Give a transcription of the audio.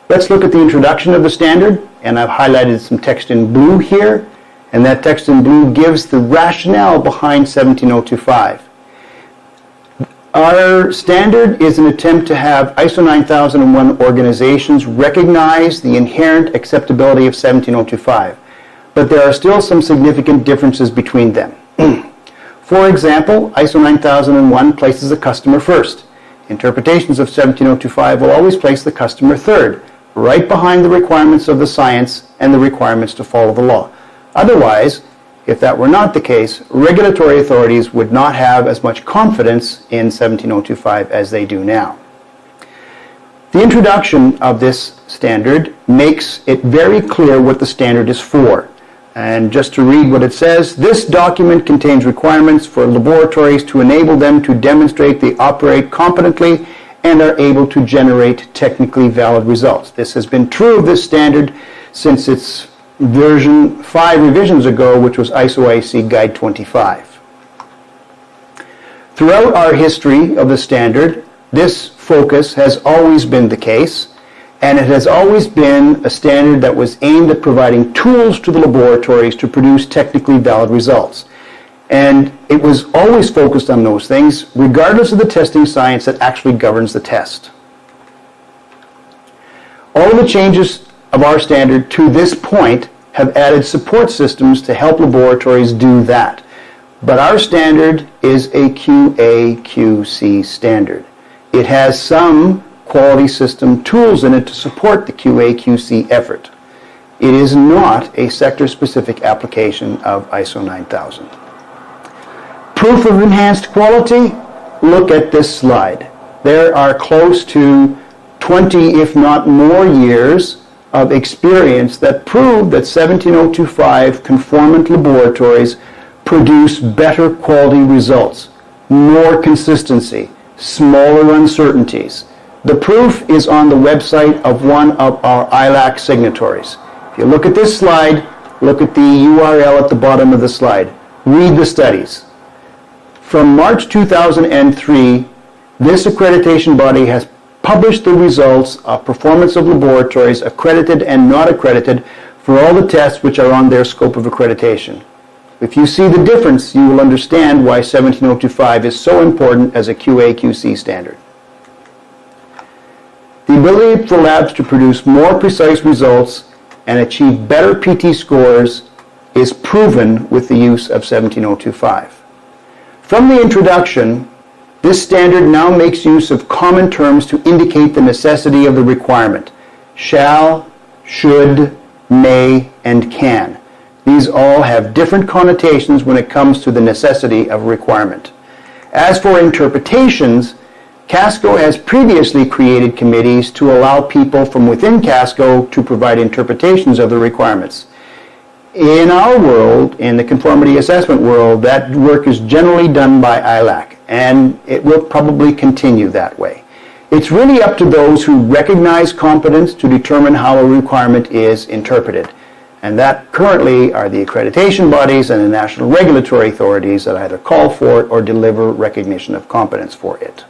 Let's look at the introduction of the standard, and I've highlighted some text in blue here, and that text in blue gives the rationale behind 17025. Our standard is an attempt to have ISO 9001 organizations recognize the inherent acceptability of 17025, but there are still some significant differences between them. For example, ISO 9001 places the customer first. Interpretations of 17025 will always place the customer third, right behind the requirements of the science and the requirements to follow the law. Otherwise, if that were not the case, regulatory authorities would not have as much confidence in 17025 as they do now. The introduction of this standard makes it very clear what the standard is for. And just to read what it says, this document contains requirements for laboratories to enable them to demonstrate they operate competently and are able to generate technically valid results. This has been true of this standard since its version 5 revisions ago, which was ISO IEC Guide 25. Throughout our history of the standard, this focus has always been the case, and it has always been a standard that was aimed at providing tools to the laboratories to produce technically valid results. And it was always focused on those things, regardless of the testing science that actually governs the test. All of the changes of our standard to this point have added support systems to help laboratories do that. But our standard is a QA/QC standard. It has some quality system tools in it to support the QA/QC effort. It is not a sector-specific application of ISO 9000. Proof of enhanced quality? Look at this slide. There are close to 20, if not more, years of experience that prove that 17025 conformant laboratories produce better quality results, more consistency, smaller uncertainties. The proof is on the website of one of our ILAC signatories. If you look at this slide, look at the URL at the bottom of the slide. Read the studies. From March 2003, this accreditation body has published the results of performance of laboratories accredited and not accredited for all the tests which are on their scope of accreditation. If you see the difference, you will understand why 17025 is so important as a QA/QC standard. The ability for labs to produce more precise results and achieve better PT scores is proven with the use of 17025. From the introduction, this standard now makes use of common terms to indicate the necessity of the requirement. Shall, should, may, and can. These all have different connotations when it comes to the necessity of a requirement. As for interpretations, Casco has previously created committees to allow people from within Casco to provide interpretations of the requirements. In our world, in the conformity assessment world, that work is generally done by ILAC, and it will probably continue that way. It's really up to those who recognize competence to determine how a requirement is interpreted, and that currently are the accreditation bodies and the national regulatory authorities that either call for it or deliver recognition of competence for it.